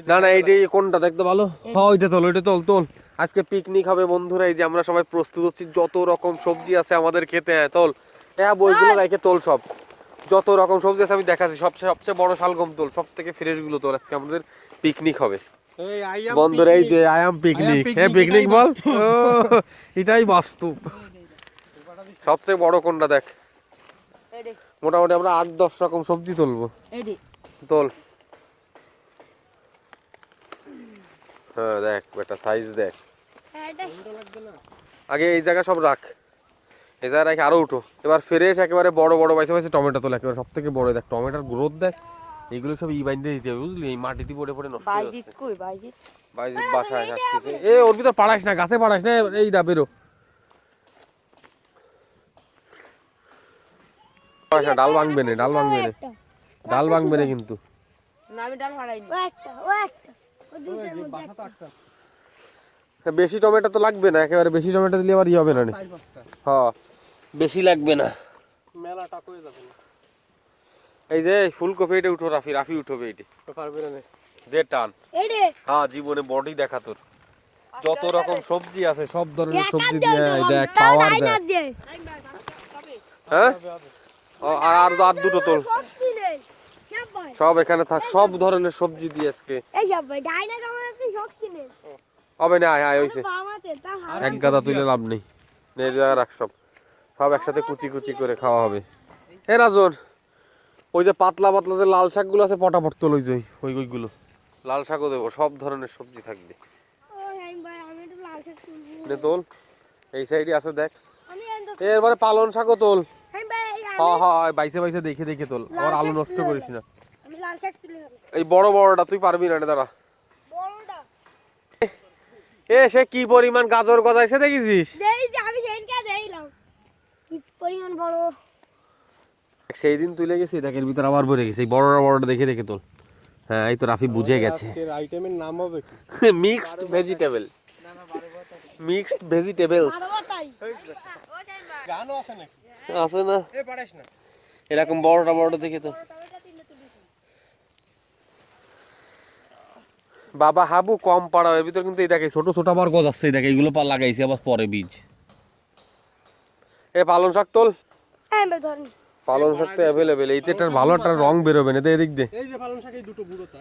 না না এইটাই কোনটা দেখতে ভালো? হ্যাঁ ওইটা তোল, ওইটা তোল তোল। আজকে পিকনিক হবে বন্ধুরা, এই যে আমরা সবাই প্রস্তুত হচ্ছি, যত রকম সবজি আছে আমাদের খেতে। হ্যাঁ তোল, হ্যাঁ বইগুলো রেখে তোল সব, যত রকম সবজি আছে আমি দেখাচ্ছি। সবচেয়ে বড় শালগম তোল, সব থেকে ফ্রেশ গুলো তোল, আজকে আমাদের পিকনিক হবে বন্ধুরা। এই যে আই এম পিকনিক, হ্যাঁ পিকনিক বল, এটাই বাস্তব। সবচেয়ে বড় কোনটা দেখ? মোটামুটি আমরা 8-10 রকম সবজি তুলবো। তোল, হ্যাঁ দেখ বেটা সাইজ দেখ। আগে এই জায়গা সব রাখ, এই জায়গা রাখে আরো উঠো। এবার ফ্রেশ একেবারে বড় বড় বাইসে বাইসে টমেটো তোল, একেবারে সব থেকে বড় দেখ, টমেটোর গ্রোথ দেখ। এগুলো সব বাইন্ধে দিতে হবে বুঝলি, এই মাটিতে পড়ে পড়ে নষ্ট হয়ে যাচ্ছে। বাইজিৎ বাসায় আসতেছে। এ ওর ভিতর পাড়াইস না, গাছে পাড়াইস না, এই না বেরো। ডাল ভাঙবে না, ডাল ভাঙবে না, ডাল ভাঙবে না কিন্তু। বেশি টমেটো তো লাগবে না, একেবারে বেশি টমেটো দিলে আবার ই হবে না। হ্যাঁ বেশি লাগবে না, মেলাটা কই যাবে না। এই যে ফুলকপি এটা উঠো, রাফি রাফি উঠবে, এইটা পারবে না দে টান। হ্যাঁ জীবনে বডি দেখা তোর, যত রকম সবজি আছে সব ধরনের সবজি দিয়ে দেখ পাওয়ার দেখ। হ্যাঁ আর আর দুটো তোল, সব এখানে থাক, সব ধরনের সবজি দিয়ে আজকে হবে না। আয় আয় হইছে, এক গাদা তুলে লাভ নেই, রাখ সব, সব একসাথে কুচি কুচি করে খাওয়া হবে। এ রাজন, ওই যে পাতলা পাতলা যে লাল শাকগুলো আছে পটাপট তোল, ওই যে ওইগুলো লাল শাকও দেবো, সব ধরনের সবজি থাকবে তোল। এই সাইডে আছে দেখ, এরপরে পালন শাকও তোল। হ্যাঁ হ্যাঁ বাইসে বাইসে দেখে দেখে তোল, আবার আলু নষ্ট করিস না। এই বড় বড়টা তুই পারবি না, দাঁড়া। এ সে কি পরিমাণ গাজর গজাইছে দেখেছিস? সেই দিন তুলে গেছি, দেখের ভিতর আবার ভরে গেছে, এই বড়টা বড়টা দেখে দেখে তোল। হ্যাঁ এই তো রাফি বুঝে গেছে। আইটেমের নাম হবে কি? Mixed vegetable, mixed vegetables. গানও আছে নাকি? আছে না, এ পারিস না এরকম বড়টা বড়টা দেখে তো। বাবা হাবু কম পাড়া, এর ভিতর কিন্তু এই দেখে ছোট ছোট আবার গজ আছে, এই দেখে এইগুলো লাগাইছে আবার পরে বীজ। এ পালন শাক তোল, পালন শাক তো অ্যাভেলেবেল। এইটা একটা ভালো একটা রং বেরোবে না, এদিক দে। এই যে পালন শাক, এই দুটো গুঁড়োটা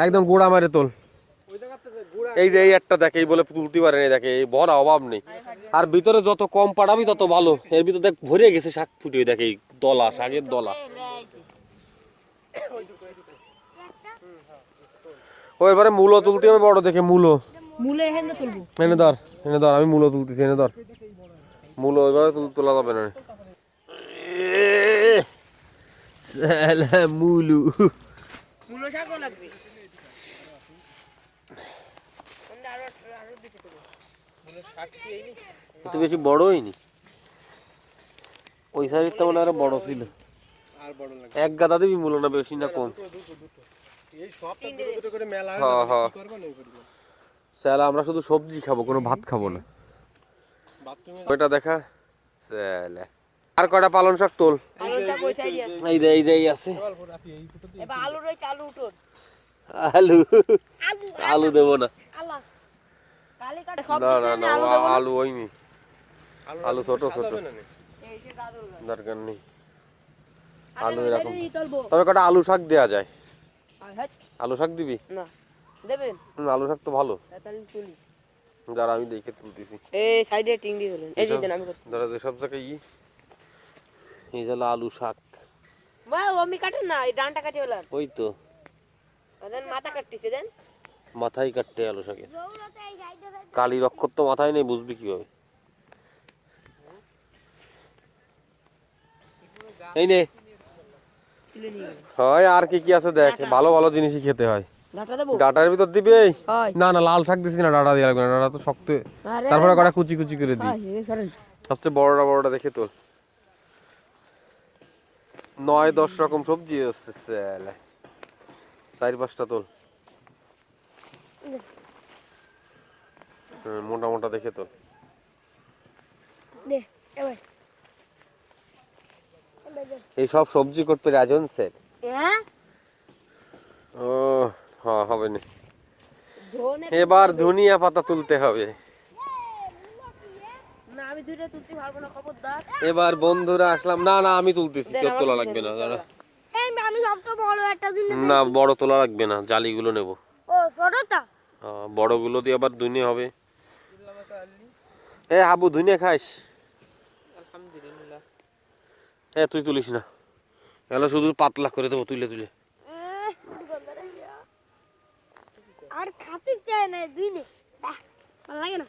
একদম গুঁড়া মারে তোল। এই যে এই একটা দেখে, এই বলে তুলতে পারে না, দেখে এই ভরা অভাব নেই। আর ভিতরে যত কম পাড়াবি তত ভালো, এর ভিতর দেখ ভরে গেছে শাক ফুটে, দেখে এই দলা, শাকের দলা। ও এবারে মূলো তুলতে হবে বড় দেখে, মূলো এনে ধর, এনে ধর, আমি মূলো তুলতেছি, এনে ধর মূলো। এবারে তোলা যাবে না, মূলু মূলো শাকও লাগবে। এত বেশি বড় হয়নি, ওই সাইড তো মনে হয় বড় ছিল। এক গাদা দিবি মূলো, না বেশি না কম? স্যার আমরা শুধু সবজি খাবো, কোনো ভাত খাবো না। ওইটা দেখা স্যালে। আর কয়টা পালন শাক তোল, এই যে এই যে আছে আলু। আলু দেবো না, না না না আলু হয়নি, আলু ছোট ছোট, দরকার নেই আলু এরকম। তবে কটা আলু শাক দেওয়া যায়, আলু শাক দিবি? আলু শাক তো ভালো, যারা আমি দেখে তুলতেছি। এই সাইডে টিংডি হলেন, এই যে আমি দাঁড়া সব জায়গায় এই যে আলু শাক। আমি কাটেন না, এই ডানটা কাটি হলাম, ওই তো মাথা কাটতেছে, দেন মাথায় কাটতে আলু শাকের। কালির অক্ষর তো মাথায় নেই, বুঝবি কিভাবে? এই নে হয়, আর কি কি আছে দেখ, ভালো ভালো জিনিসই খেতে হয়। ডাটার ভিতর দিবি? না না লাল শাক দিছি না, ডাটা দিয়ে লাগবে না, ডাটা তো শক্ত। তারপরে কটা কুচি কুচি করে দিই, সবচেয়ে বড়টা বড়টা দেখে তোল। 9-10 রকম সবজি আছে, 4-5টা তোল, মোটা মোটা দেখে তোল। এই সব সবজি করতে রাজন স্যার। ও হ্যাঁ হবে না, এবার ধনিয়া পাতা তুলতে হবে। না আমি দুইটা তুলতে পারবো না, খবরদার। এবার বন্ধুরা আসলাম, না না আমি তুলতেছি, তোর তোলা লাগবে না দাঁড়া। আমি সবচেয়ে বড় একটা জিনিস। না বড় তোলা লাগবে না, জালিগুলো নেব। ও ছোটটা? বড়গুলো দিয়ে আবার ধুনে হবে। এ হাবু ধুনে খাইস? আলহামদুলিল্লাহ। তুই তুলিস না, এগুলো শুধু পাতলা করে দেবো তুলে তুলে। আর খাতে চায় না দুই নে, ভালো লাগে না,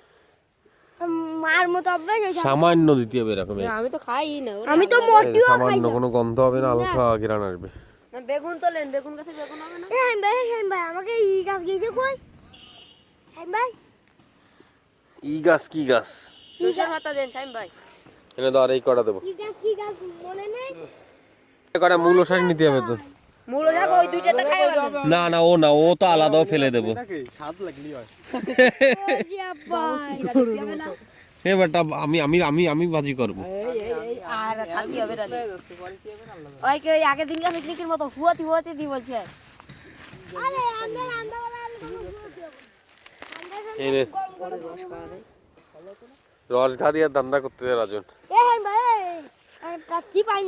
মার মতো অভ্যাস হয়েছে। সামান্য দিতে হবে এরকম, আমি তো খাই না, আমি তো মোটিও খাই সামান্য, না। কোনো গন্ধ হবে না, হালকা ঘ্রাণ আসবে। না বেগুন তোলেন, বেগুন গাছে বেগুন হবে না। হ্যাঁ ভাই আমাকে ই গাছ গিয়েছে কই? হ্যাঁ ভাই ই গাছ কি গাছ? সরষের পাতা দেন শাইম ভাই। এনে ধর এই কটা দেবো, কি গাছ মনে নেই? কটা মূলো শাক নিতে হবে তো। মূলো যাবো ওই দুইটা তো খাই ভালো। না না ও না, ও তো আলাদাও ফেলে দেবো। ও জি আব্বা, এবারটা আমি আমি আমি আমি ভাজি করবো। আর খাতি হবে না। ওই কে আগের দিন কাছে পিকনিকের মতো হুয়াতি দি বলছে। আরে আন্দা বলা এনে রস ঘা দিয়ে ধান্দা করতে রাজন। হ্যাঁ ভাই, কাটি পাইনি।